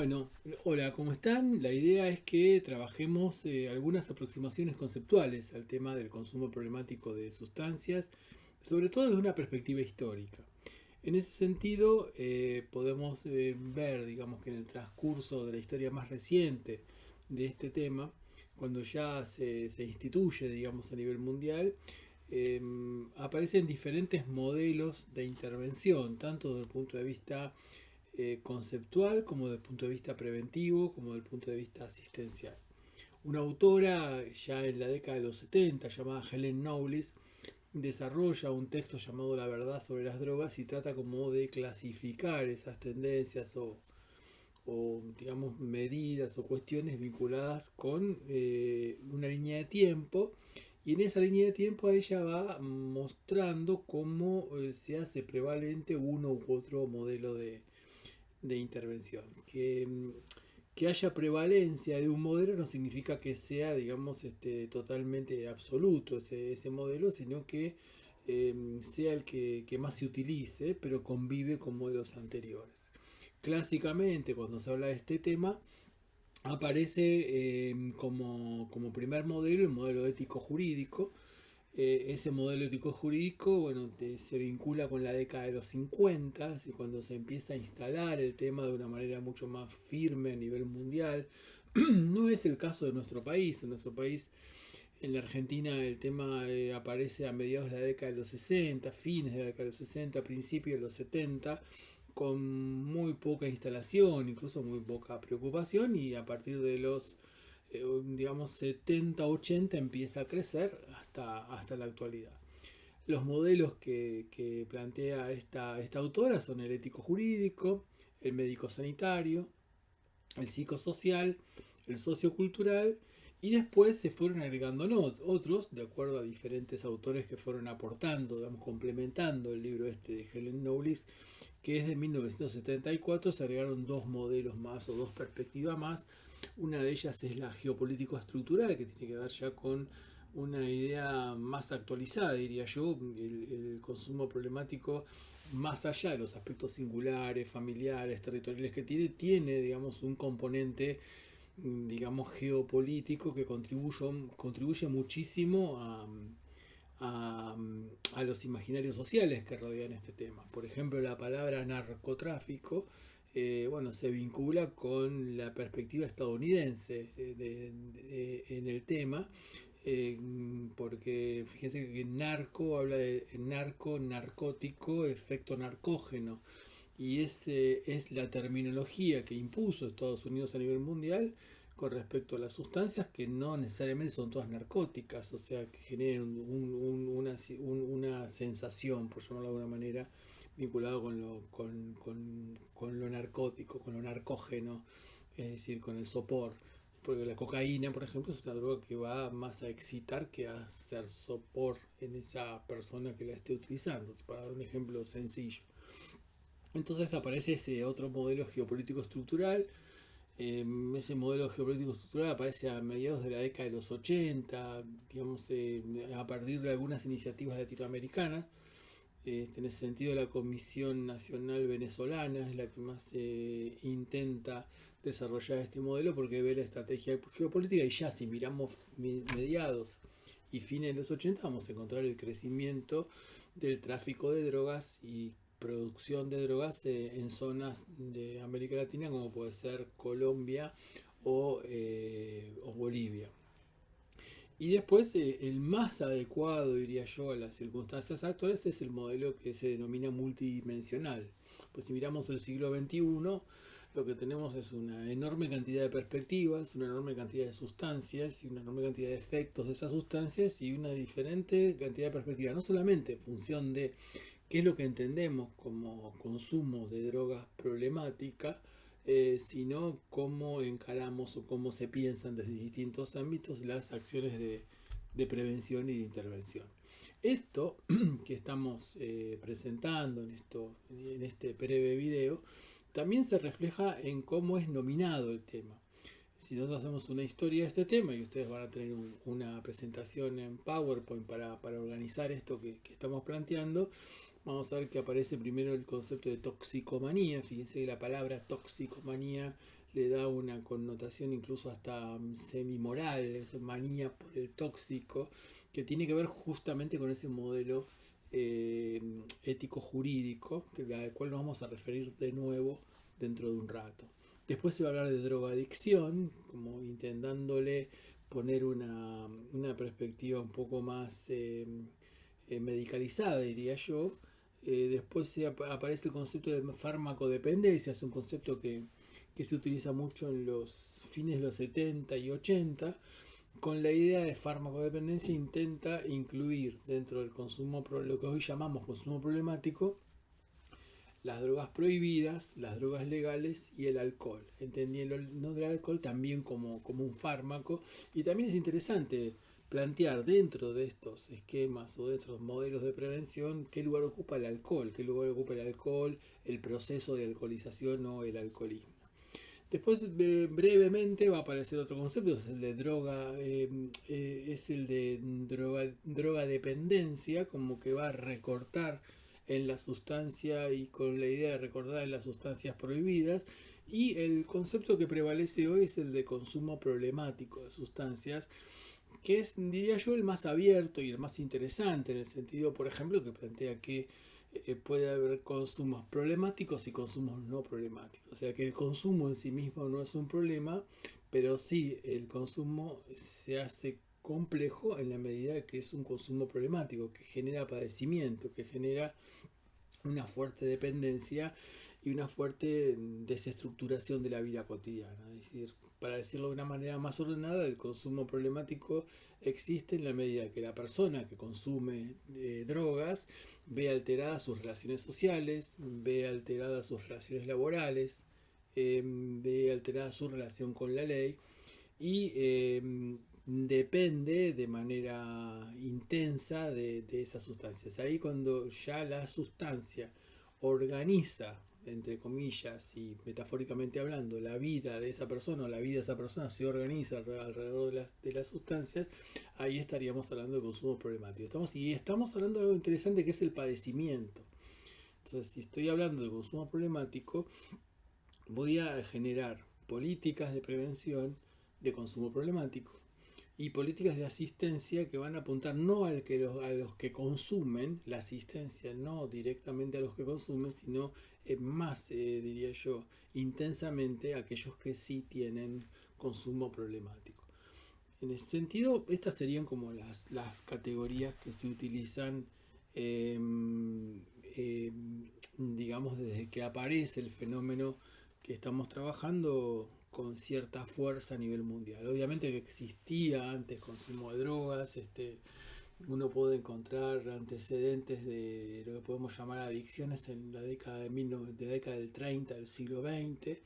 Bueno, hola, ¿cómo están? La idea es que trabajemos algunas aproximaciones conceptuales al tema del consumo problemático de sustancias, sobre todo desde una perspectiva histórica. En ese sentido, podemos ver, digamos, que en el transcurso de la historia más reciente de este tema, cuando ya se instituye, digamos, a nivel mundial, eh, aparecen diferentes modelos de intervención, tanto desde el punto de vista conceptual, como desde el punto de vista preventivo, como desde el punto de vista asistencial. Una autora ya en la década de los 70, llamada Helen Knowles, desarrolla un texto llamado La verdad sobre las drogas y trata como de clasificar esas tendencias o digamos medidas o cuestiones vinculadas con una línea de tiempo, y en esa línea de tiempo ella va mostrando cómo se hace prevalente uno u otro modelo de intervención. Que haya prevalencia de un modelo no significa que sea, digamos, totalmente absoluto ese modelo, sino que sea el que más se utilice, pero convive con modelos anteriores. Clásicamente, cuando se habla de este tema, aparece como primer modelo el modelo ético-jurídico. Ese modelo ético jurídico, bueno, se vincula con la década de los 50, y cuando se empieza a instalar el tema de una manera mucho más firme a nivel mundial. No es el caso de nuestro país. En nuestro país, en la Argentina, el tema aparece a mediados de la década de los 60, fines de la década de los 60, principios de los 70, con muy poca instalación, incluso muy poca preocupación, y a partir de los digamos 70, 80 empieza a crecer hasta la actualidad. Los modelos que plantea esta autora son el ético jurídico, el médico sanitario, el psicosocial, el sociocultural, y después se fueron agregando otros, de acuerdo a diferentes autores que fueron aportando, digamos, complementando el libro este de Helen Knowles, que es de 1974. Se agregaron dos modelos más o dos perspectivas más. Una de ellas es la geopolítico estructural, que tiene que ver ya con una idea más actualizada, diría yo, el consumo problemático más allá de los aspectos singulares, familiares, territoriales que tiene, digamos, un componente, digamos, geopolítico que contribuye muchísimo a, a los imaginarios sociales que rodean este tema. Por ejemplo, la palabra narcotráfico, bueno, se vincula con la perspectiva estadounidense en el tema, eh, porque fíjense que narco habla de narcótico, efecto narcógeno, y ese es la terminología que impuso Estados Unidos a nivel mundial con respecto a las sustancias, que no necesariamente son todas narcóticas, o sea, que generan una sensación, por llamarlo de alguna manera, vinculado con lo narcótico, con lo narcógeno, es decir, con el sopor. Porque la cocaína, por ejemplo, es una droga que va más a excitar que a hacer sopor en esa persona que la esté utilizando, para dar un ejemplo sencillo. Entonces aparece ese otro modelo geopolítico estructural. Ese modelo geopolítico estructural aparece a mediados de la década de los 80, digamos, a partir de algunas iniciativas latinoamericanas. En ese sentido, la Comisión Nacional Venezolana es la que más intenta desarrollar este modelo, porque ve la estrategia geopolítica, y ya si miramos mediados y fines de los 80, vamos a encontrar el crecimiento del tráfico de drogas y producción de drogas en zonas de América Latina, como puede ser Colombia o Bolivia. Y después, el más adecuado, diría yo, a las circunstancias actuales es el modelo que se denomina multidimensional. Pues si miramos el siglo XXI, lo que tenemos es una enorme cantidad de perspectivas, una enorme cantidad de sustancias y una enorme cantidad de efectos de esas sustancias, y una diferente cantidad de perspectivas, no solamente en función de qué es lo que entendemos como consumo de drogas problemática, sino cómo encaramos o cómo se piensan desde distintos ámbitos las acciones de prevención y de intervención. Esto que estamos presentando en este breve video también se refleja en cómo es nominado el tema. Si nosotros hacemos una historia de este tema, y ustedes van a tener una presentación en PowerPoint para organizar esto que estamos planteando, vamos a ver que aparece primero el concepto de toxicomanía. Fíjense que la palabra toxicomanía le da una connotación incluso hasta semimoral, esa manía por el tóxico, que tiene que ver justamente con ese modelo ético-jurídico, al cual nos vamos a referir de nuevo dentro de un rato. Después se va a hablar de drogadicción, como intentándole poner una perspectiva un poco más medicalizada, diría yo. Después aparece el concepto de farmacodependencia, es un concepto que se utiliza mucho en los fines de los 70 y 80. Con la idea de farmacodependencia intenta incluir dentro del consumo, lo que hoy llamamos consumo problemático, las drogas prohibidas, las drogas legales y el alcohol. Entendiendo no del alcohol también como un fármaco. Y también es interesante plantear dentro de estos esquemas o de estos modelos de prevención qué lugar ocupa el alcohol, el proceso de alcoholización o el alcoholismo. Después brevemente va a aparecer otro concepto, es el de droga dependencia, como que va a recortar en la sustancia y con la idea de recortar en las sustancias prohibidas. Y el concepto que prevalece hoy es el de consumo problemático de sustancias, que es, diría yo, el más abierto y el más interesante, en el sentido, por ejemplo, que plantea que puede haber consumos problemáticos y consumos no problemáticos. O sea que el consumo en sí mismo no es un problema, pero sí el consumo se hace complejo en la medida que es un consumo problemático, que genera padecimiento, que genera una fuerte dependencia y una fuerte desestructuración de la vida cotidiana. Es decir, para decirlo de una manera más ordenada, el consumo problemático existe en la medida que la persona que consume drogas ve alteradas sus relaciones sociales, ve alteradas sus relaciones laborales, ve alterada su relación con la ley y depende de manera intensa de esas sustancias. Ahí cuando ya la sustancia organiza, entre comillas y metafóricamente hablando, la vida de esa persona o la vida de esa persona se organiza alrededor de las sustancias, ahí estaríamos hablando de consumo problemático. Estamos hablando de algo interesante que es el padecimiento. Entonces, si estoy hablando de consumo problemático, voy a generar políticas de prevención de consumo problemático y políticas de asistencia que van a apuntar no a los que consumen, la asistencia no directamente a los que consumen, sino más, diría yo, intensamente a aquellos que sí tienen consumo problemático. En ese sentido, estas serían como las categorías que se utilizan, eh, eh, digamos, desde que aparece el fenómeno que estamos trabajando con cierta fuerza a nivel mundial. Obviamente que existía antes consumo de drogas, uno puede encontrar antecedentes de lo que podemos llamar adicciones en la década de la década del 30 del siglo XX.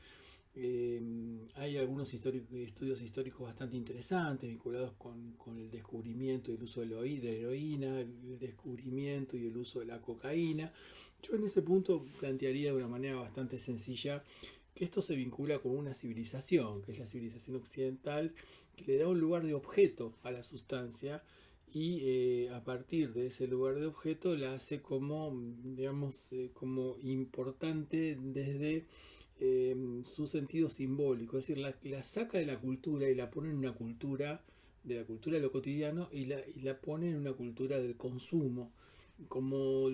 Hay algunos estudios históricos bastante interesantes vinculados con el descubrimiento y el uso de la heroína, el descubrimiento y el uso de la cocaína. Yo en ese punto plantearía de una manera bastante sencilla que esto se vincula con una civilización, que es la civilización occidental, que le da un lugar de objeto a la sustancia y a partir de ese lugar de objeto la hace como, digamos, como importante desde su sentido simbólico, es decir, la saca de la cultura y la pone en una cultura, de la cultura de lo cotidiano y la pone en una cultura del consumo, como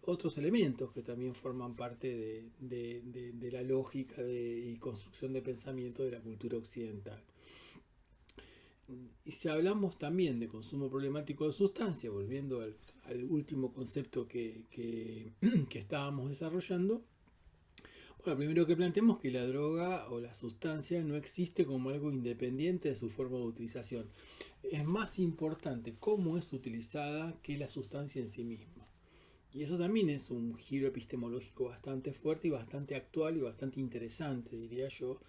otros elementos que también forman parte de la lógica y construcción de pensamiento de la cultura occidental. Y si hablamos también de consumo problemático de sustancias, volviendo al último concepto que estábamos desarrollando, bueno, primero que planteemos que la droga o la sustancia no existe como algo independiente de su forma de utilización. Es más importante cómo es utilizada que la sustancia en sí misma. Y eso también es un giro epistemológico bastante fuerte y bastante actual y bastante interesante, diría yo,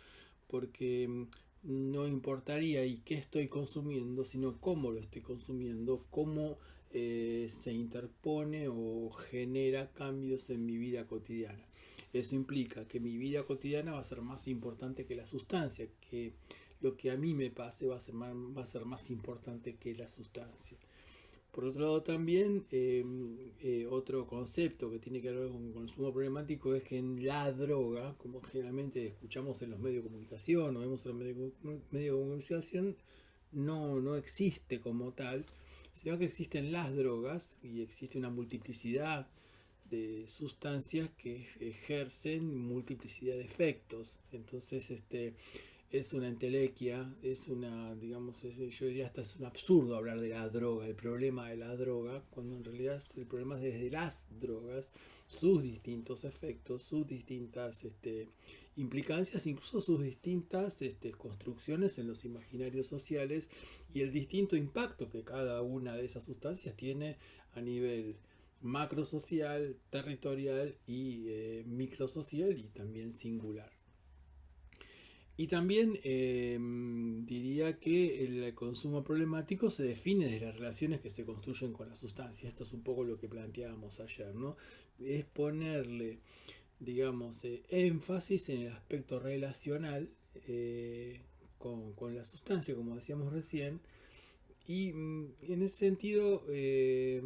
porque no importaría y qué estoy consumiendo, sino cómo lo estoy consumiendo, cómo se interpone o genera cambios en mi vida cotidiana. Eso implica que mi vida cotidiana va a ser más importante que la sustancia, que lo que a mí me pase va a ser más importante que la sustancia. Por otro lado también, otro concepto que tiene que ver con consumo problemático es que en la droga, como generalmente escuchamos en los medios de comunicación o vemos en los medios de comunicación, no existe como tal, sino que existen las drogas y existe una multiplicidad de sustancias que ejercen multiplicidad de efectos. Entonces, es una entelequia, es una, digamos, yo diría hasta es un absurdo hablar de la droga, el problema de la droga, cuando en realidad el problema es desde las drogas, sus distintos efectos, sus distintas implicancias, incluso sus distintas construcciones en los imaginarios sociales y el distinto impacto que cada una de esas sustancias tiene a nivel macrosocial, territorial y microsocial y también singular. Y también diría que el consumo problemático se define desde las relaciones que se construyen con la sustancia. Esto es un poco lo que planteábamos ayer, ¿no? Es ponerle, digamos, énfasis en el aspecto relacional con la sustancia, como decíamos recién. Y en ese sentido, desde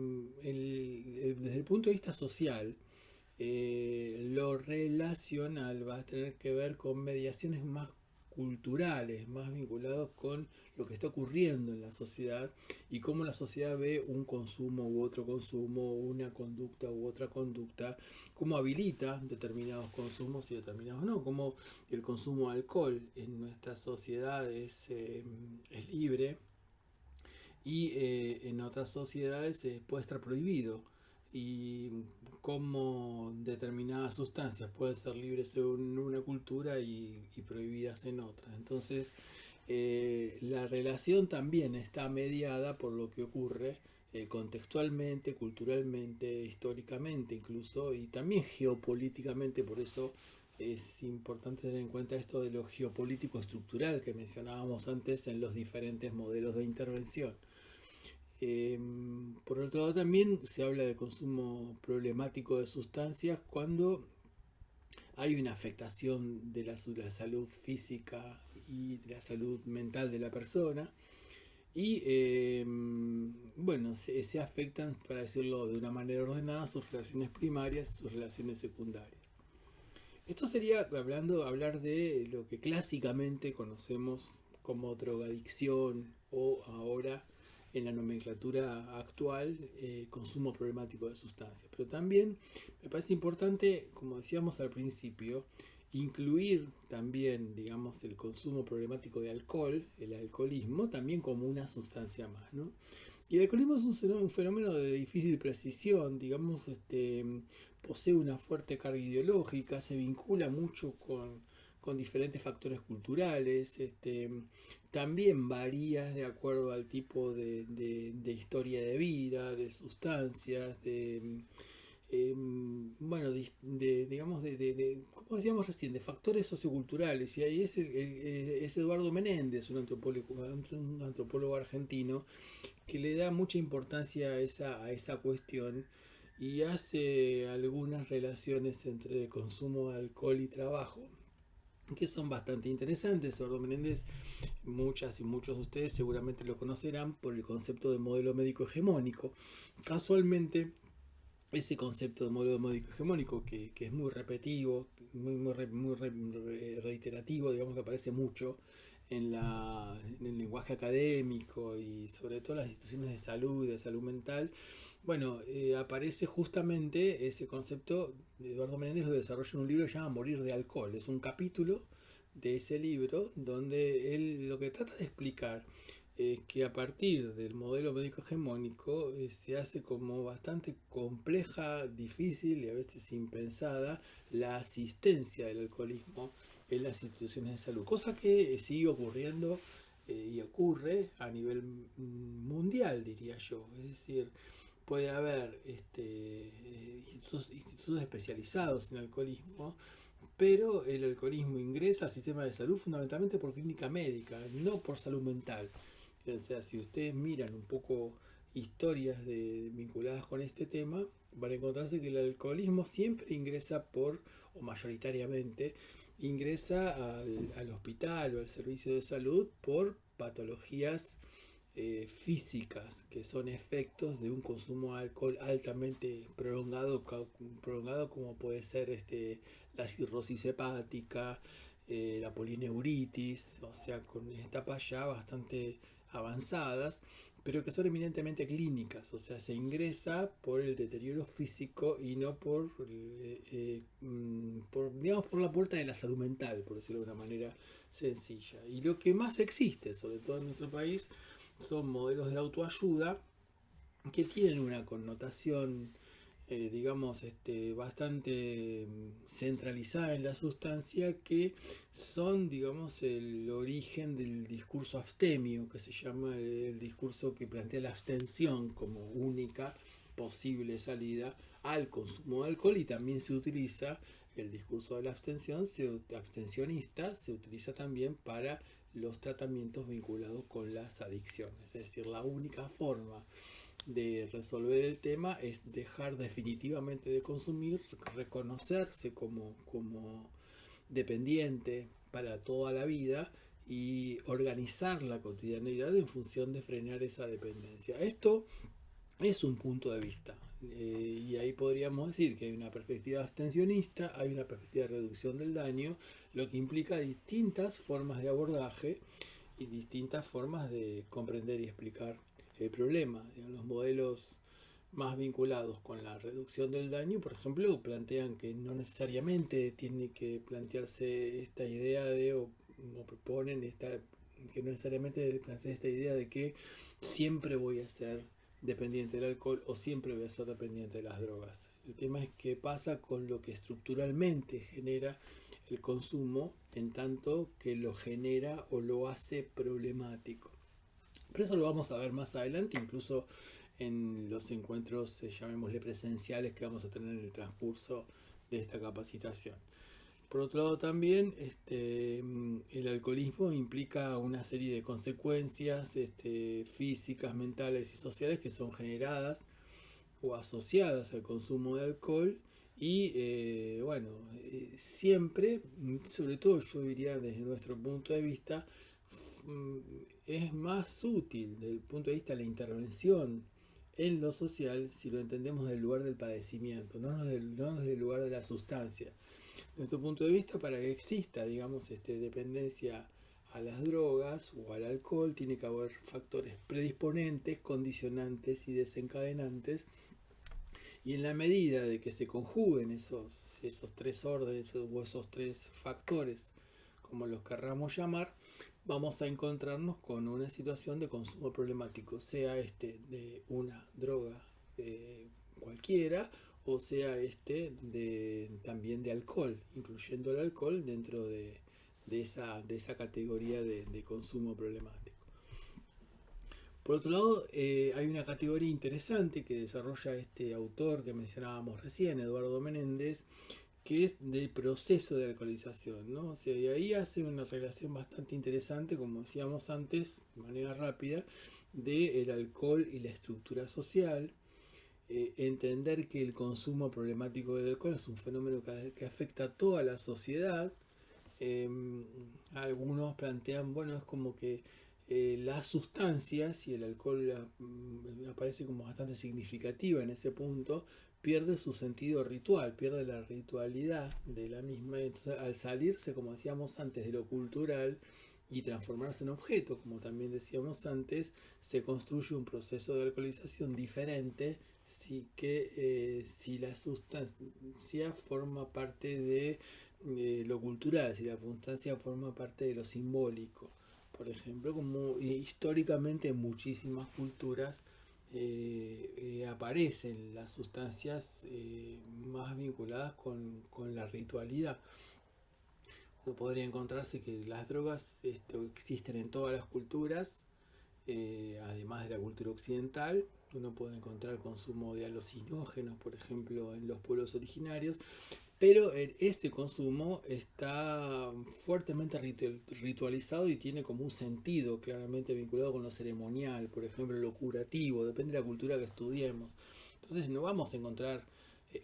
el punto de vista social, lo relacional va a tener que ver con mediaciones más culturales, más vinculados con lo que está ocurriendo en la sociedad y cómo la sociedad ve un consumo u otro consumo, una conducta u otra conducta, cómo habilita determinados consumos y determinados no, como el consumo de alcohol en nuestra sociedad es libre y en otras sociedades puede estar prohibido y cómo determinadas sustancias pueden ser libres en una cultura y prohibidas en otras. Entonces, la relación también está mediada por lo que ocurre contextualmente, culturalmente, históricamente incluso, y también geopolíticamente. Por eso es importante tener en cuenta esto de lo geopolítico estructural que mencionábamos antes en los diferentes modelos de intervención. Por otro lado también se habla de consumo problemático de sustancias cuando hay una afectación de la salud física y de la salud mental de la persona y bueno, se afectan, para decirlo de una manera ordenada, sus relaciones primarias y sus relaciones secundarias. Esto sería hablar de lo que clásicamente conocemos como drogadicción o ahora en la nomenclatura actual consumo problemático de sustancias. Pero también me parece importante, como decíamos al principio, incluir también, digamos, el consumo problemático de alcohol, el alcoholismo, también como una sustancia más, ¿no? Y el alcoholismo es un fenómeno de difícil precisión, digamos, posee una fuerte carga ideológica, se vincula mucho con diferentes factores culturales, también varía de acuerdo al tipo de historia de vida, de sustancias, bueno, digamos, como decíamos recién, de factores socioculturales. Y ahí es Eduardo Menéndez, un antropólogo argentino, que le da mucha importancia a esa cuestión y hace algunas relaciones entre el consumo de alcohol y trabajo que son bastante interesantes. Eduardo Menéndez, muchas y muchos de ustedes seguramente lo conocerán por el concepto de modelo médico hegemónico. Casualmente, ese concepto de modelo médico hegemónico que es muy repetitivo, muy reiterativo, digamos que aparece mucho en el lenguaje académico y sobre todo en las instituciones de salud mental. Bueno, aparece justamente ese concepto. Eduardo Menéndez lo desarrolla en un libro que se llama Morir de alcohol. Es un capítulo de ese libro donde él lo que trata de explicar es que a partir del modelo médico hegemónico se hace como bastante compleja, difícil y a veces impensada la asistencia del alcoholismo en las instituciones de salud, cosa que sigue ocurriendo y ocurre a nivel mundial, diría yo. Es decir, puede haber institutos especializados en alcoholismo, pero el alcoholismo ingresa al sistema de salud fundamentalmente por clínica médica, no por salud mental. O sea, si ustedes miran un poco historias vinculadas con este tema, van a encontrarse que el alcoholismo siempre ingresa o mayoritariamente, ingresa al hospital o al servicio de salud por patologías físicas, que son efectos de un consumo de alcohol altamente prolongado como puede ser la cirrosis hepática, la polineuritis, o sea, con etapas ya bastante avanzadas, pero que son eminentemente clínicas, o sea, se ingresa por el deterioro físico y no digamos, por la puerta de la salud mental, por decirlo de una manera sencilla. Y lo que más existe, sobre todo en nuestro país, son modelos de autoayuda que tienen una connotación, digamos, bastante centralizada en la sustancia, que son, digamos, el origen del discurso abstemio, que se llama el discurso que plantea la abstención como única posible salida al consumo de alcohol, y también se utiliza el discurso de la abstencionista, se utiliza también para los tratamientos vinculados con las adicciones. Es decir, la única forma de resolver el tema es dejar definitivamente de consumir, reconocerse como dependiente para toda la vida y organizar la cotidianeidad en función de frenar esa dependencia. Esto es un punto de vista, y ahí podríamos decir que hay una perspectiva abstencionista, hay una perspectiva de reducción del daño, lo que implica distintas formas de abordaje y distintas formas de comprender y explicar el problema. Los modelos más vinculados con la reducción del daño, por ejemplo, plantean que no necesariamente tiene que plantearse esta idea o proponen que no necesariamente plantea esta idea de que siempre voy a ser dependiente del alcohol o siempre voy a ser dependiente de las drogas. El tema es qué pasa con lo que estructuralmente genera el consumo, en tanto que lo genera o lo hace problemático. Pero eso lo vamos a ver más adelante, incluso en los encuentros, llamémosle presenciales, que vamos a tener en el transcurso de esta capacitación. Por otro lado, también el alcoholismo implica una serie de consecuencias físicas, mentales y sociales que son generadas o asociadas al consumo de alcohol. Y siempre, sobre todo yo diría desde nuestro punto de vista, es más útil desde el punto de vista de la intervención en lo social si lo entendemos del lugar del padecimiento, no desde el lugar de la sustancia. Desde nuestro punto de vista, para que exista, digamos, dependencia a las drogas o al alcohol, tiene que haber factores predisponentes, condicionantes y desencadenantes. Y en la medida de que se conjuguen esos tres órdenes o esos tres factores, como los querramos llamar, vamos a encontrarnos con una situación de consumo problemático, sea de una droga cualquiera, o sea también de alcohol, incluyendo el alcohol dentro de esa categoría de consumo problemático. Por otro lado, hay una categoría interesante que desarrolla este autor que mencionábamos recién, Eduardo Menéndez, que es del proceso de alcoholización, ¿no? O sea, y ahí hace una relación bastante interesante, como decíamos antes, de manera rápida, del alcohol y la estructura social. Entender que el consumo problemático del alcohol es un fenómeno que afecta a toda la sociedad. Algunos plantean, bueno, es como que las sustancias, y el alcohol aparece como bastante significativa en ese punto, pierde su sentido ritual, pierde la ritualidad de la misma. Entonces, al salirse, como decíamos antes, de lo cultural y transformarse en objeto, como también decíamos antes, se construye un proceso de alcoholización diferente si la sustancia forma parte de lo cultural, si la sustancia forma parte de lo simbólico. Por ejemplo, como históricamente en muchísimas culturas aparecen las sustancias más vinculadas con la ritualidad. Uno podría encontrarse que las drogas existen en todas las culturas, además de la cultura occidental. Uno puede encontrar consumo de alucinógenos, por ejemplo, en los pueblos originarios, pero ese consumo está fuertemente ritualizado y tiene como un sentido claramente vinculado con lo ceremonial, por ejemplo, lo curativo, depende de la cultura que estudiemos. Entonces no vamos a encontrar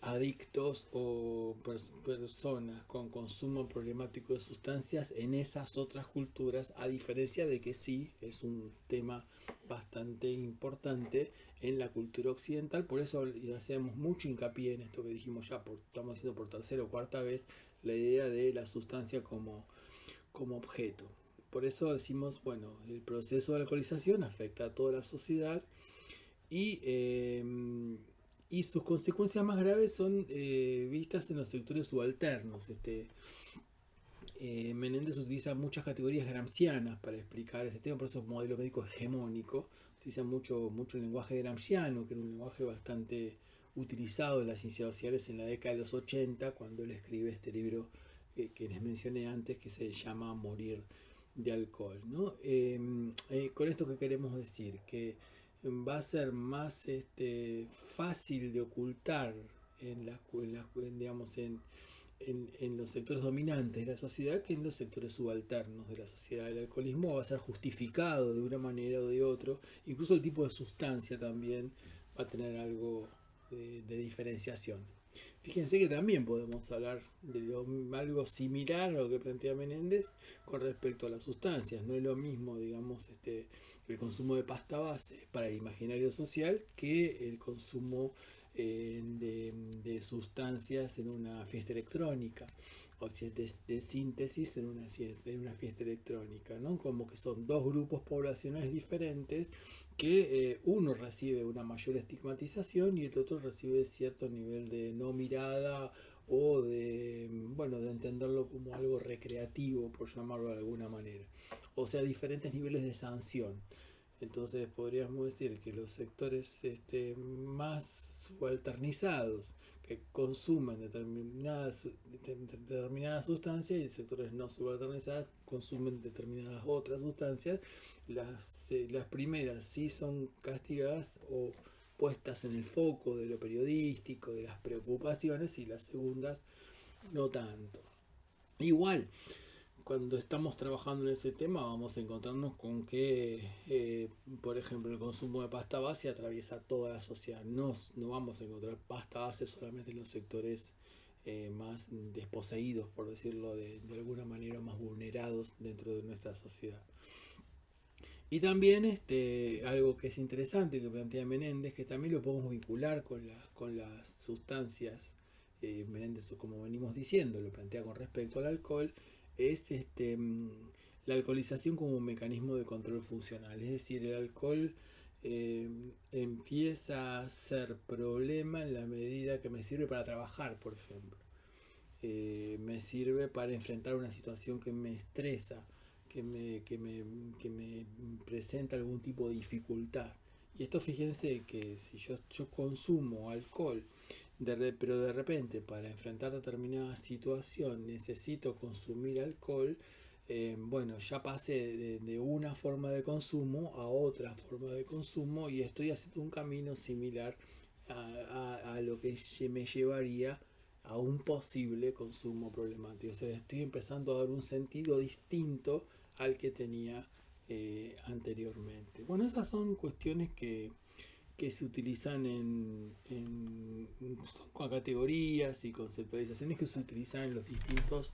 adictos o personas con consumo problemático de sustancias en esas otras culturas, a diferencia de que sí es un tema bastante importante en la cultura occidental. Por eso hacemos mucho hincapié en esto que dijimos ya, estamos haciendo por tercera o cuarta vez, la idea de la sustancia como objeto. Por eso decimos, bueno, el proceso de alcoholización afecta a toda la sociedad y, y sus consecuencias más graves son vistas en los sectores subalternos. Menéndez utiliza muchas categorías gramscianas para explicar ese tema, por eso es modelo médico hegemónico. Utiliza mucho el lenguaje gramsciano, que era un lenguaje bastante utilizado en las ciencias sociales en la década de los 80, cuando él escribe este libro que les mencioné antes, que se llama Morir de alcohol, ¿no? Con esto que queremos decir, que va a ser más fácil de ocultar digamos, en los sectores dominantes de la sociedad que en los sectores subalternos de la sociedad. El alcoholismo va a ser justificado de una manera o de otra, incluso el tipo de sustancia también va a tener algo de diferenciación. Fíjense que también podemos hablar de algo similar a lo que plantea Menéndez con respecto a las sustancias. No es lo mismo, digamos, el consumo de pasta base para el imaginario social que el consumo de sustancias en una fiesta electrónica, o de síntesis en una fiesta electrónica, ¿no? Como que son dos grupos poblacionales diferentes que uno recibe una mayor estigmatización y el otro recibe cierto nivel de no mirada o de entenderlo como algo recreativo, por llamarlo de alguna manera. O sea, diferentes niveles de sanción. Entonces podríamos decir que los sectores más subalternizados que consumen determinadas sustancias y sectores no subalternizados consumen determinadas otras sustancias, las primeras sí son castigadas o puestas en el foco de lo periodístico, de las preocupaciones, y las segundas no tanto. Igual, cuando estamos trabajando en ese tema vamos a encontrarnos con que, por ejemplo, el consumo de pasta base atraviesa toda la sociedad. No vamos a encontrar pasta base solamente en los sectores más desposeídos, por decirlo de alguna manera, más vulnerados dentro de nuestra sociedad. Y también algo que es interesante que plantea Menéndez, que también lo podemos vincular con las sustancias. Menéndez, como venimos diciendo, lo plantea con respecto al alcohol, es la alcoholización como un mecanismo de control funcional. Es decir, el alcohol empieza a ser problema en la medida que me sirve para trabajar, por ejemplo. Me sirve para enfrentar una situación que me estresa, que me presenta algún tipo de dificultad. Y esto, fíjense que si yo consumo alcohol, pero de repente para enfrentar determinada situación necesito consumir alcohol, bueno, ya pasé de una forma de consumo a otra forma de consumo y estoy haciendo un camino similar a lo que me llevaría a un posible consumo problemático. O sea, estoy empezando a dar un sentido distinto al que tenía anteriormente. Bueno, esas son cuestiones que se utilizan con categorías y conceptualizaciones que se utilizan en los distintos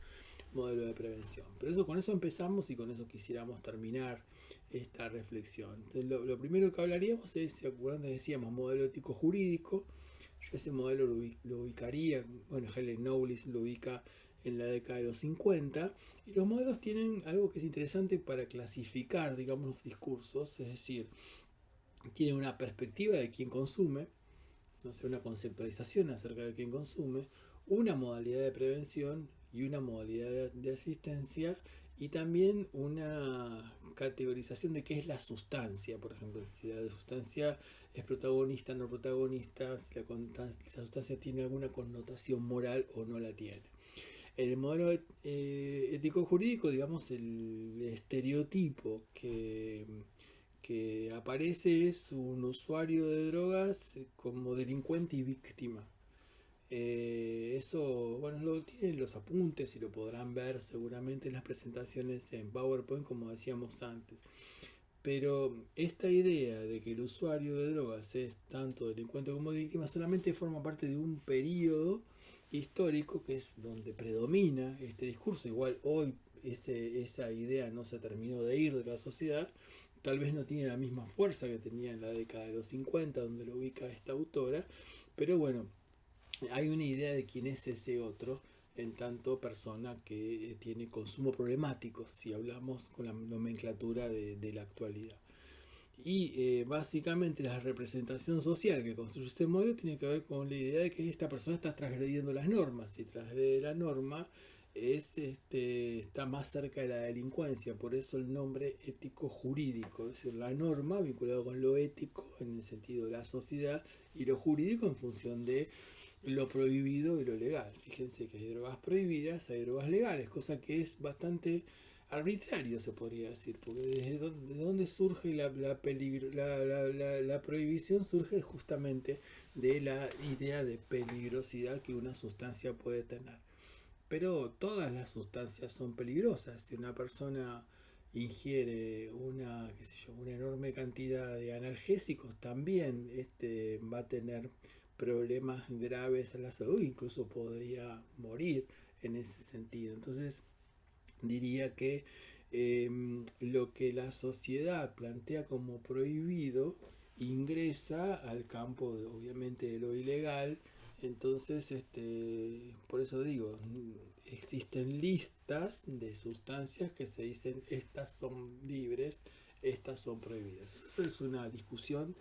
modelos de prevención. Pero con eso empezamos y con eso quisiéramos terminar esta reflexión. Entonces, lo primero que hablaríamos es, ¿se acuerdan? Decíamos modelo ético jurídico. Yo ese modelo lo ubicaría, bueno, Helen Knowles lo ubica en la década de los 50, y los modelos tienen algo que es interesante para clasificar, digamos, los discursos, es decir, tienen una perspectiva de quien consume, no sé, una conceptualización acerca de quien consume, una modalidad de prevención y una modalidad de asistencia, y también una categorización de qué es la sustancia. Por ejemplo, si la sustancia es protagonista, no protagonista, si la sustancia tiene alguna connotación moral o no la tiene. En el modelo ético jurídico, digamos, el estereotipo que aparece es un usuario de drogas como delincuente y víctima. Eso, bueno, lo tienen los apuntes y lo podrán ver seguramente en las presentaciones en PowerPoint, como decíamos antes. Pero esta idea de que el usuario de drogas es tanto delincuente como víctima solamente forma parte de un periodo histórico que es donde predomina este discurso. Igual hoy esa idea no se terminó de ir de la sociedad, tal vez no tiene la misma fuerza que tenía en la década de los 50 donde lo ubica esta autora, pero bueno, hay una idea de quién es ese otro en tanto persona que tiene consumo problemático, si hablamos con la nomenclatura de la actualidad. Y básicamente la representación social que construye este modelo tiene que ver con la idea de que esta persona está transgrediendo las normas. Si transgrede la norma, está más cerca de la delincuencia, por eso el nombre ético jurídico, es decir, la norma vinculada con lo ético en el sentido de la sociedad y lo jurídico en función de lo prohibido y lo legal. Fíjense que hay drogas prohibidas, hay drogas legales, cosa que es bastante arbitrario, se podría decir, porque de dónde surge la prohibición surge justamente de la idea de peligrosidad que una sustancia puede tener. Pero todas las sustancias son peligrosas. Si una persona ingiere una enorme cantidad de analgésicos, también va a tener problemas graves a la salud, incluso podría morir en ese sentido. Entonces, diría que lo que la sociedad plantea como prohibido ingresa al campo obviamente de lo ilegal. Entonces por eso digo, existen listas de sustancias que se dicen estas son libres, estas son prohibidas. Eso es una discusión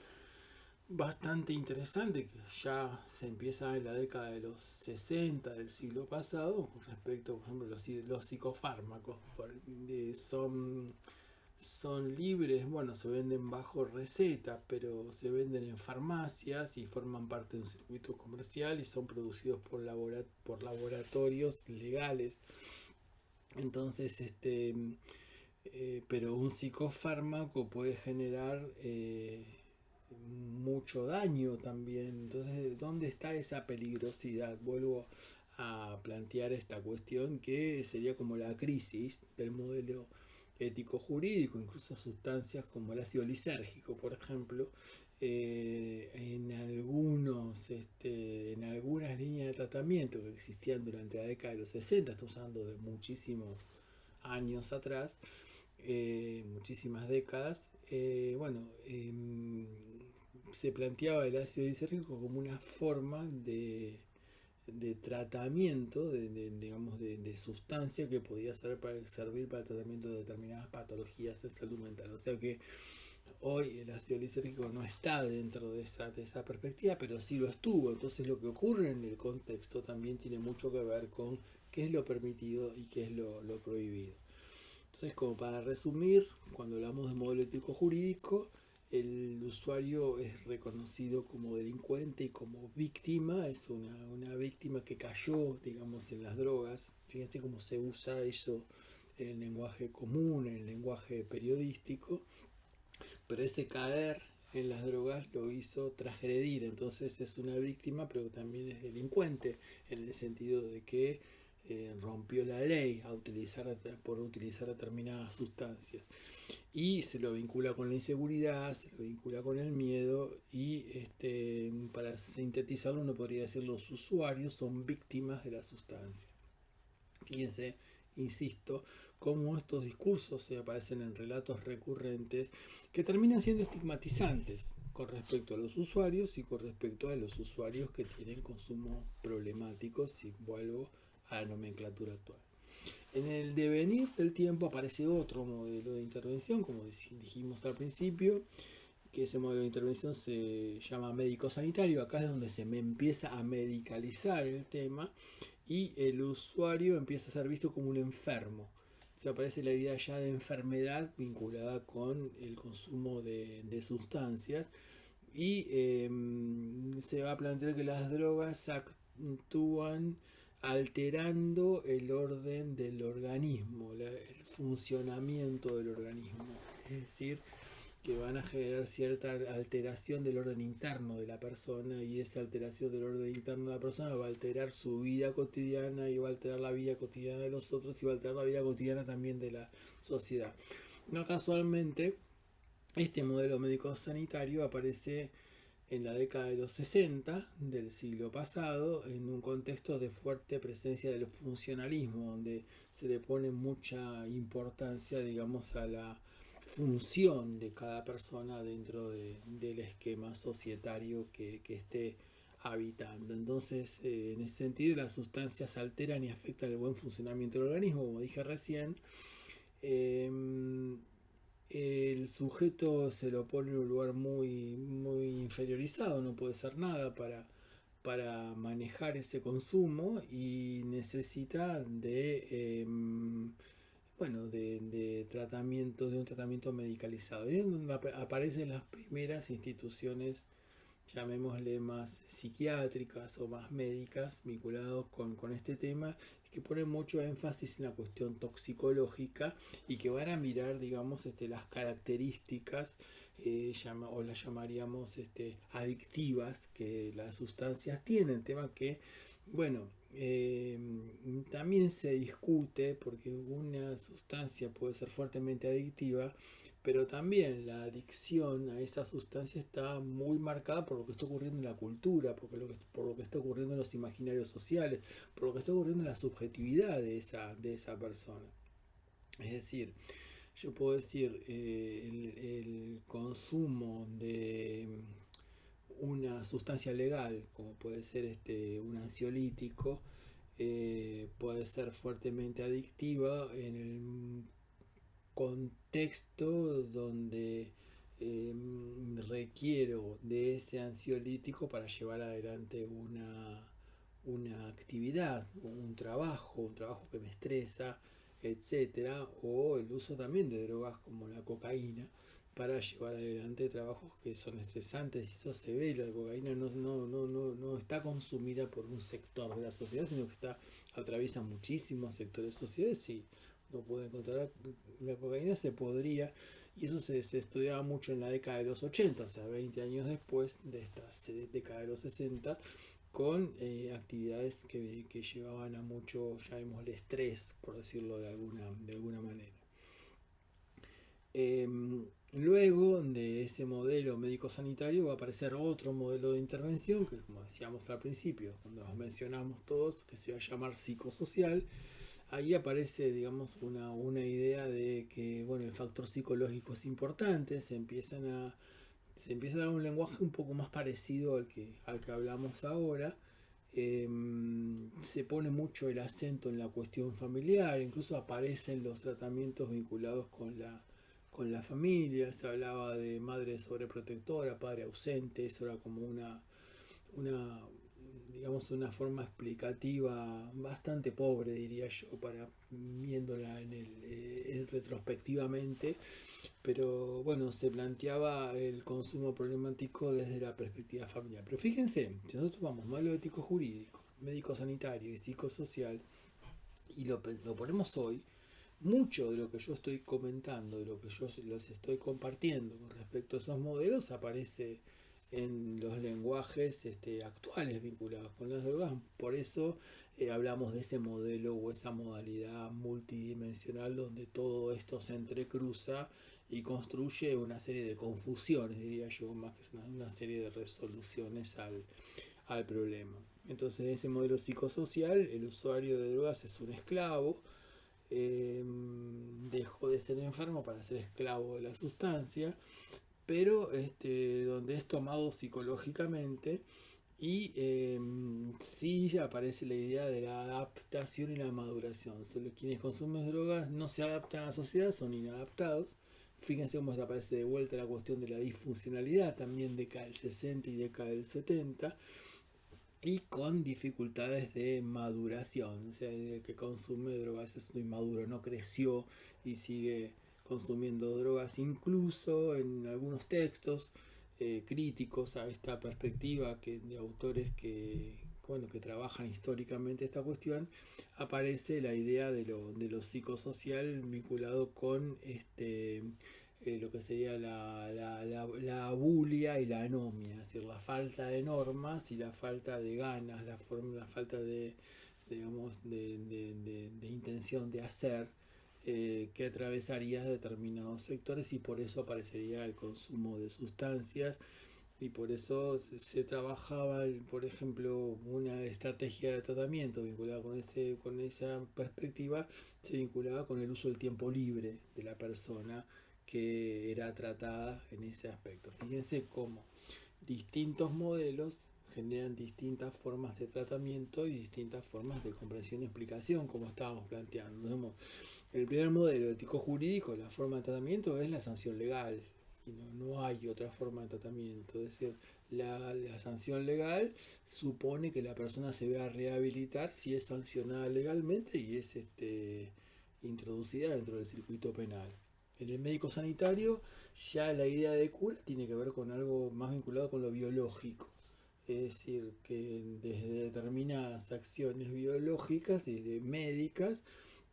bastante interesante que ya se empieza en la década de los 60 del siglo pasado con respecto, por ejemplo, los psicofármacos. Son libres, bueno, se venden bajo receta, pero se venden en farmacias y forman parte de un circuito comercial y son producidos por laboratorios legales. Entonces, pero un psicofármaco puede generar mucho daño también. Entonces, ¿dónde está esa peligrosidad? Vuelvo a plantear esta cuestión que sería como la crisis del modelo ético jurídico, incluso sustancias como el ácido lisérgico, por ejemplo, en algunas líneas de tratamiento que existían durante la década de los 60, estamos hablando de muchísimos años atrás, muchísimas décadas, se planteaba el ácido lisérgico como una forma de tratamiento de sustancia que podía servir para el tratamiento de determinadas patologías en salud mental. O sea que hoy el ácido lisérgico no está dentro de esa perspectiva, pero sí lo estuvo. Entonces lo que ocurre en el contexto también tiene mucho que ver con qué es lo permitido y qué es lo prohibido. Entonces, como para resumir, cuando hablamos de modelo ético jurídico, el usuario es reconocido como delincuente y como víctima, es una víctima que cayó, digamos, en las drogas. Fíjense cómo se usa eso en el lenguaje común, en el lenguaje periodístico, pero ese caer en las drogas lo hizo transgredir, entonces es una víctima, pero también es delincuente, en el sentido de que rompió la ley por utilizar determinadas sustancias y se lo vincula con la inseguridad, se lo vincula con el miedo y para sintetizarlo uno podría decir los usuarios son víctimas de la sustancia. Fíjense, insisto, cómo estos discursos se aparecen en relatos recurrentes que terminan siendo estigmatizantes con respecto a los usuarios y con respecto a los usuarios que tienen consumo problemático, si vuelvo a la nomenclatura actual. En el devenir del tiempo aparece otro modelo de intervención, como dijimos al principio, que ese modelo de intervención se llama médico sanitario. Acá es donde se me empieza a medicalizar el tema y el usuario empieza a ser visto como un enfermo. O sea, aparece la idea ya de enfermedad vinculada con el consumo de sustancias y se va a plantear que las drogas actúan alterando el orden del organismo, el funcionamiento del organismo. Es decir, que van a generar cierta alteración del orden interno de la persona y esa alteración del orden interno de la persona va a alterar su vida cotidiana y va a alterar la vida cotidiana de los otros y va a alterar la vida cotidiana también de la sociedad. No casualmente, Este modelo médico-sanitario aparece en la década de los 60 del siglo pasado, en un contexto de fuerte presencia del funcionalismo, donde se le pone mucha importancia, digamos, a la función de cada persona dentro del esquema societario que esté habitando. Entonces, en ese sentido, las sustancias alteran y afectan el buen funcionamiento del organismo, como dije recién. Eh, el sujeto se lo pone en un lugar muy inferiorizado, no puede hacer nada para manejar ese consumo y necesita de tratamiento, de un tratamiento medicalizado. Y es donde aparecen las primeras instituciones, llamémosle más psiquiátricas o más médicas, vinculados con este tema, que ponen mucho énfasis en la cuestión toxicológica y que van a mirar, digamos, las características, o las llamaríamos adictivas, que las sustancias tienen. Tema que, bueno, también se discute porque una sustancia puede ser fuertemente adictiva, pero también la adicción a esa sustancia está muy marcada por lo que está ocurriendo en la cultura, por lo que está ocurriendo en los imaginarios sociales, por lo que está ocurriendo en la subjetividad de esa persona. Es decir, yo puedo decir, el consumo de una sustancia legal, como puede ser un ansiolítico, puede ser fuertemente adictiva en el contexto donde eh, requiero de ese ansiolítico para llevar adelante una actividad, un trabajo que me estresa, etcétera, o el uso también de drogas como la cocaína para llevar adelante trabajos que son estresantes. Y eso se ve, la cocaína no está consumida por un sector de la sociedad, sino que atraviesa muchísimos sectores de sociedades y no puede encontrar la cocaína. Se podría, y eso se estudiaba mucho en la década de los 80, o sea, 20 años después de esta década de los 60, con actividades que llevaban a mucho, llamémosle estrés, por decirlo de alguna manera. Luego de ese modelo médico-sanitario va a aparecer otro modelo de intervención, que como decíamos al principio, cuando los mencionamos todos, que se va a llamar psicosocial. Ahí aparece, digamos, una idea de que, bueno, el factor psicológico es importante. Se empieza a dar un lenguaje un poco más parecido al que hablamos ahora. Se pone mucho el acento en la cuestión familiar, incluso aparecen los tratamientos vinculados con la familia. Se hablaba de madre sobreprotectora, padre ausente. Eso era como una digamos, una forma explicativa bastante pobre, diría yo, para viéndola retrospectivamente. Pero bueno, se planteaba el consumo problemático desde la perspectiva familiar. Pero fíjense, si nosotros vamos modelo ético jurídico, médico sanitario y psicosocial, y lo ponemos hoy, mucho de lo que yo estoy comentando, de lo que yo los estoy compartiendo con respecto a esos modelos, aparece en los lenguajes actuales vinculados con las drogas. Por eso hablamos de ese modelo o esa modalidad multidimensional donde todo esto se entrecruza y construye una serie de confusiones, diría yo, más que una serie de resoluciones al problema. Entonces, en ese modelo psicosocial, el usuario de drogas es un esclavo. Dejó de ser enfermo para ser esclavo de la sustancia, pero donde es tomado psicológicamente. Y sí aparece la idea de la adaptación y la maduración. Solo quienes consumen drogas no se adaptan a la sociedad, son inadaptados. Fíjense cómo aparece de vuelta la cuestión de la disfuncionalidad, también década del 60 y década del 70, y con dificultades de maduración. O sea, el que consume drogas es muy maduro, no creció y sigue consumiendo drogas. Incluso en algunos textos críticos a esta perspectiva de autores que trabajan históricamente esta cuestión, aparece la idea de lo psicosocial vinculado con lo que sería la abulia y la anomia, es decir, la falta de normas y la falta de ganas, la falta de, digamos, de intención de hacer, que atravesaría determinados sectores y por eso aparecería el consumo de sustancias y por eso se trabajaba, por ejemplo, una estrategia de tratamiento vinculada con esa perspectiva, se vinculaba con el uso del tiempo libre de la persona que era tratada en ese aspecto. Fíjense cómo distintos modelos generan distintas formas de tratamiento y distintas formas de comprensión y explicación, como estábamos planteando. El primer modelo ético-jurídico, la forma de tratamiento es la sanción legal, y no hay otra forma de tratamiento. Es decir, la sanción legal supone que la persona se va a rehabilitar si es sancionada legalmente y es introducida dentro del circuito penal. En el médico sanitario ya la idea de cura tiene que ver con algo más vinculado con lo biológico. Es decir, que desde determinadas acciones biológicas, desde médicas,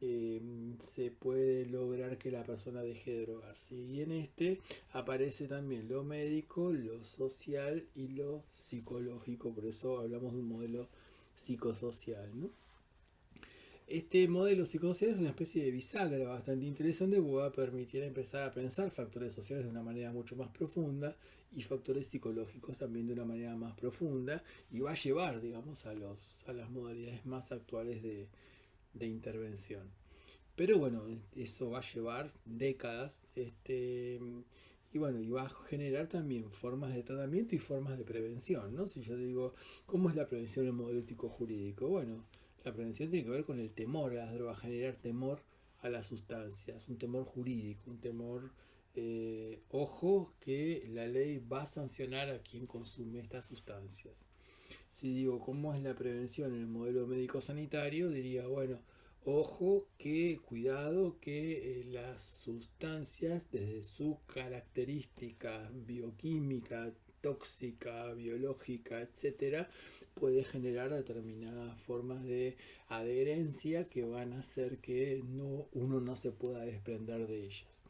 se puede lograr que la persona deje de drogarse. Y en este aparece también lo médico, lo social y lo psicológico. Por eso hablamos de un modelo psicosocial, ¿no? Este modelo psicosocial es una especie de bisagra bastante interesante porque va a permitir empezar a pensar factores sociales de una manera mucho más profunda y factores psicológicos también de una manera más profunda y va a llevar, digamos, a las modalidades más actuales de intervención. Pero bueno, eso va a llevar décadas, y bueno, y va a generar también formas de tratamiento y formas de prevención, ¿no? Si yo digo, ¿cómo es la prevención en el modelo ético jurídico? Bueno, la prevención tiene que ver con el temor a las drogas, generar temor a las sustancias, un temor jurídico, un temor, ojo, que la ley va a sancionar a quien consume estas sustancias. Si digo, ¿cómo es la prevención en el modelo médico sanitario? Diría, bueno, ojo, que cuidado que las sustancias desde su característica bioquímica, tóxica, biológica, etcétera, puede generar determinadas formas de adherencia que van a hacer que uno no se pueda desprender de ellas.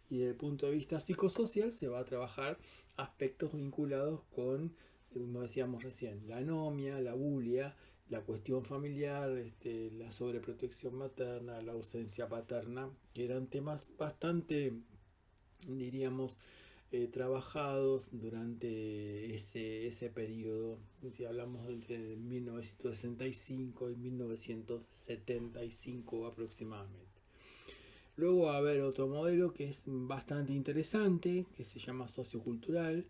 Y desde el punto de vista psicosocial se va a trabajar aspectos vinculados con, como decíamos recién, la anomia, la bulia, la cuestión familiar, la sobreprotección materna, la ausencia paterna, que eran temas bastante, diríamos, trabajados durante ese periodo, si hablamos entre 1965 y 1975 aproximadamente. Luego va a haber otro modelo que es bastante interesante, que se llama sociocultural.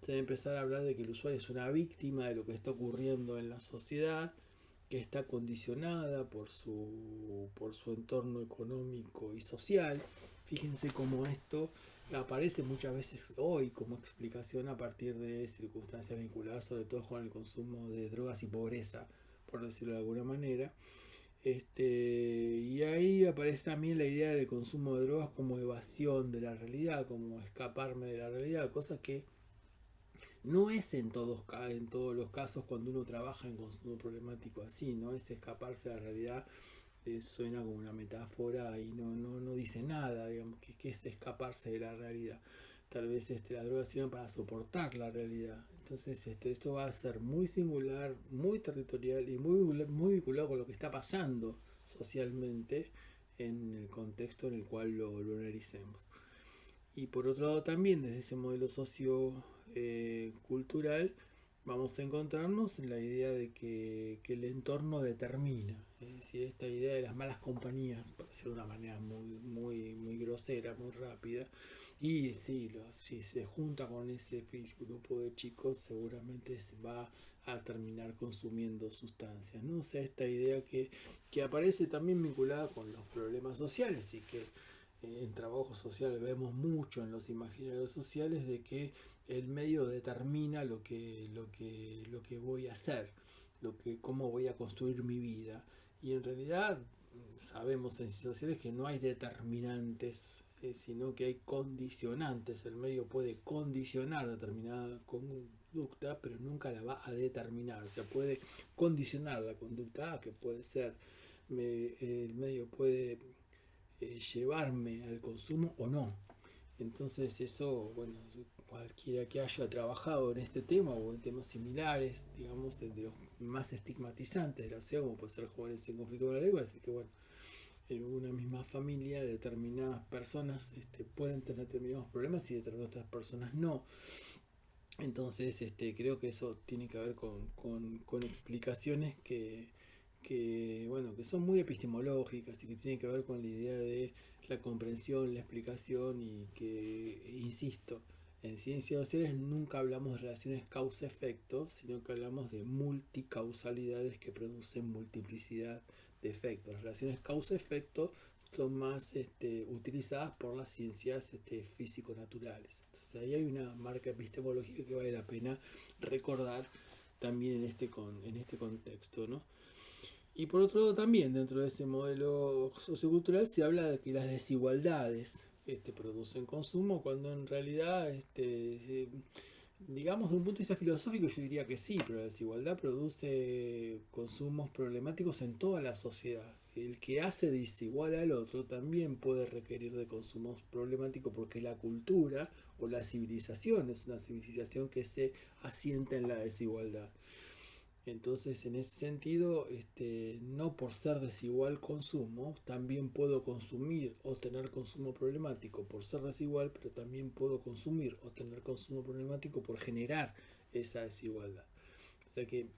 Se va a empezar a hablar de que el usuario es una víctima de lo que está ocurriendo en la sociedad, que está condicionada por su entorno económico y social. Fíjense cómo esto aparece muchas veces hoy como explicación a partir de circunstancias vinculadas sobre todo con el consumo de drogas y pobreza, por decirlo de alguna manera. Y ahí aparece también la idea de consumo de drogas como evasión de la realidad, como escaparme de la realidad, cosa que no es en todos los casos cuando uno trabaja en consumo problemático así, no es escaparse de la realidad, suena como una metáfora y no dice nada, digamos, que es escaparse de la realidad. Tal vez las drogas sirven para soportar la realidad. Entonces esto va a ser muy singular, muy territorial y muy vinculado con lo que está pasando socialmente en el contexto en el cual lo analicemos. Y por otro lado también desde ese modelo socio-cultural vamos a encontrarnos en la idea de que el entorno determina, es decir, esta idea de las malas compañías, por decirlo de una manera muy grosera, muy rápida, y sí, si se junta con ese grupo de chicos seguramente se va a terminar consumiendo sustancias, ¿no? O sea, esta idea que aparece también vinculada con los problemas sociales y que en trabajo social vemos mucho en los imaginarios sociales de que el medio determina lo que voy a hacer, cómo voy a construir mi vida. Y en realidad sabemos en ciencias sociales que no hay determinantes, sino que hay condicionantes. El medio puede condicionar determinada conducta, pero nunca la va a determinar. O sea, puede condicionar la conducta, que puede ser, el medio puede llevarme al consumo o no. Entonces eso, bueno, cualquiera que haya trabajado en este tema o en temas similares, digamos, de los más estigmatizantes de la sociedad, como puede ser jóvenes en conflicto con la ley, va a decir que bueno, en una misma familia determinadas personas pueden tener determinados problemas y determinadas otras personas no. Entonces, creo que eso tiene que ver con explicaciones bueno, que son muy epistemológicas y que tienen que ver con la idea de la comprensión, la explicación y que, insisto, en ciencias sociales nunca hablamos de relaciones causa-efecto, sino que hablamos de multicausalidades que producen multiplicidad de efectos. Las relaciones causa-efecto son más utilizadas por las ciencias físico-naturales. Entonces ahí hay una marca epistemológica que vale la pena recordar también en este contexto, ¿no? Y por otro lado también dentro de ese modelo sociocultural se habla de que las desigualdades producen consumo, cuando en realidad, digamos, de un punto de vista filosófico yo diría que sí, pero la desigualdad produce consumos problemáticos en toda la sociedad. El que hace desigual al otro también puede requerir de consumos problemáticos porque la cultura o la civilización es una civilización que se asienta en la desigualdad. Entonces, en ese sentido, no por ser desigual consumo, también puedo consumir o tener consumo problemático por ser desigual, pero también puedo consumir o tener consumo problemático por generar esa desigualdad. O sea que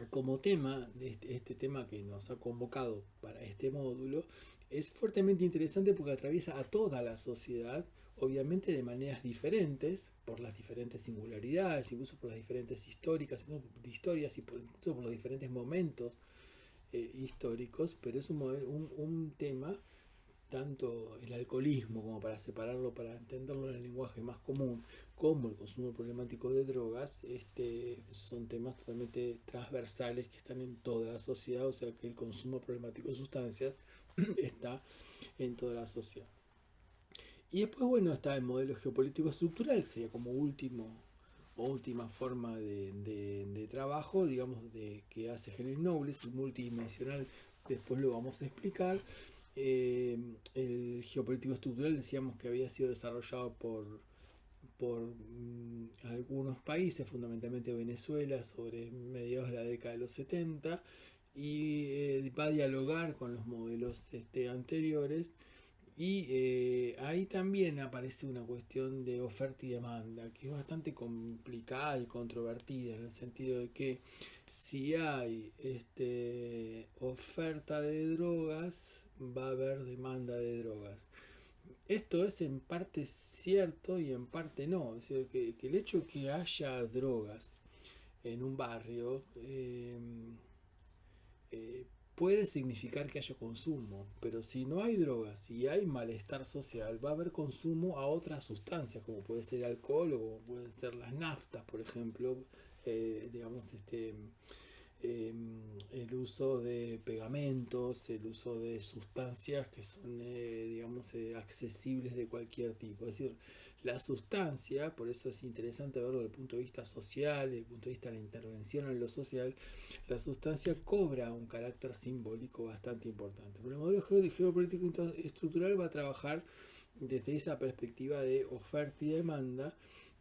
como tema, este tema que nos ha convocado para este módulo, es fuertemente interesante porque atraviesa a toda la sociedad, obviamente de maneras diferentes, por las diferentes singularidades, incluso por las diferentes historias y incluso por los diferentes momentos históricos, pero es un tema, tanto el alcoholismo, como para separarlo, para entenderlo en el lenguaje más común, como el consumo problemático de drogas, son temas totalmente transversales que están en toda la sociedad, o sea que el consumo problemático de sustancias está en toda la sociedad. Y después, bueno, está el modelo geopolítico estructural, que sería como última forma de trabajo, digamos, que hace Henry Knowles, el multidimensional, después lo vamos a explicar. El geopolítico estructural decíamos que había sido desarrollado por algunos países, fundamentalmente Venezuela, sobre mediados de la década de los 70, y va a dialogar con los modelos anteriores. Y ahí también aparece una cuestión de oferta y demanda, que es bastante complicada y controvertida, en el sentido de que si hay oferta de drogas, va a haber demanda de drogas. Esto es en parte cierto y en parte no. Es decir, que el hecho de que haya drogas en un barrio puede significar que haya consumo, pero si no hay drogas y hay malestar social, va a haber consumo a otras sustancias, como puede ser alcohol o como pueden ser las naftas, por ejemplo, digamos, el uso de pegamentos, el uso de sustancias que son, digamos, accesibles de cualquier tipo. Es decir, la sustancia, por eso es interesante verlo desde el punto de vista social, desde el punto de vista de la intervención en lo social, la sustancia cobra un carácter simbólico bastante importante. Pero el modelo geopolítico estructural va a trabajar desde esa perspectiva de oferta y demanda.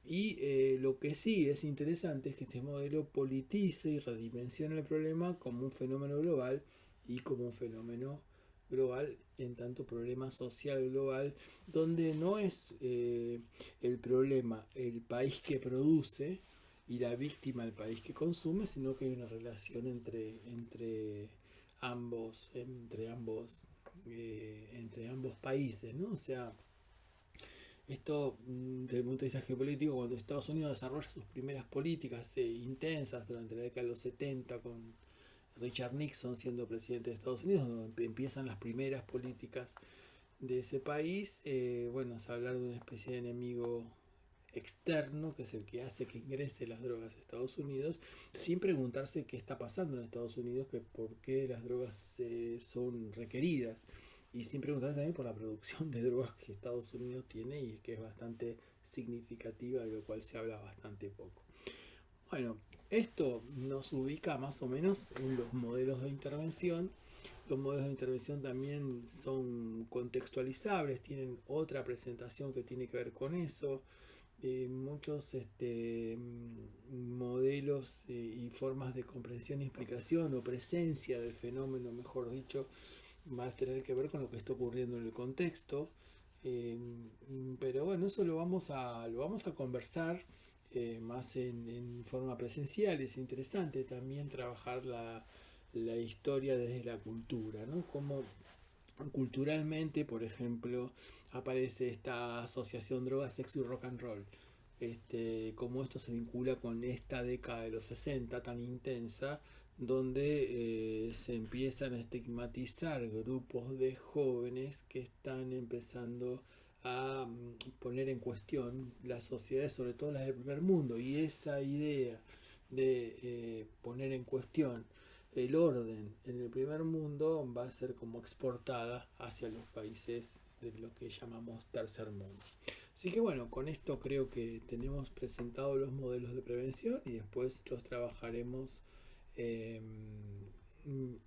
Y lo que sí es interesante es que este modelo politice y redimensiona el problema como un fenómeno global y como un fenómeno global en tanto problema social global, donde no es el problema el país que produce y la víctima el país que consume, sino que hay una relación entre ambos países, ¿no? O sea, esto, desde el punto de vista geopolítico, cuando Estados Unidos desarrolla sus primeras políticas intensas durante la década de los 70, con Richard Nixon siendo presidente de Estados Unidos, donde empiezan las primeras políticas de ese país, bueno, es hablar de una especie de enemigo externo, que es el que hace que ingrese las drogas a Estados Unidos, sin preguntarse qué está pasando en Estados Unidos, que por qué las drogas son requeridas, y sin preguntarse también por la producción de drogas que Estados Unidos tiene y que es bastante significativa, de lo cual se habla bastante poco. Bueno, esto nos ubica más o menos en los modelos de intervención. Los modelos de intervención también son contextualizables, tienen otra presentación que tiene que ver con eso. Muchos modelos y formas de comprensión y explicación o presencia del fenómeno, mejor dicho, va a tener que ver con lo que está ocurriendo en el contexto. eh, pero bueno, eso lo vamos a conversar más en forma presencial. Es interesante también trabajar la historia desde la cultura, ¿no? Como culturalmente, por ejemplo, aparece esta asociación droga, sexo y rock and roll. Cómo esto se vincula con esta década de los 60 tan intensa, donde se empiezan a estigmatizar grupos de jóvenes que están empezando a poner en cuestión las sociedades, sobre todo las del primer mundo, y esa idea de poner en cuestión el orden en el primer mundo va a ser como exportada hacia los países de lo que llamamos tercer mundo. Así que bueno, con esto creo que tenemos presentado los modelos de prevención y después los trabajaremos eh,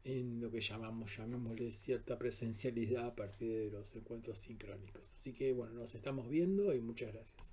en lo que llamémosle cierta presencialidad a partir de los encuentros sincrónicos. Así que bueno, nos estamos viendo y muchas gracias.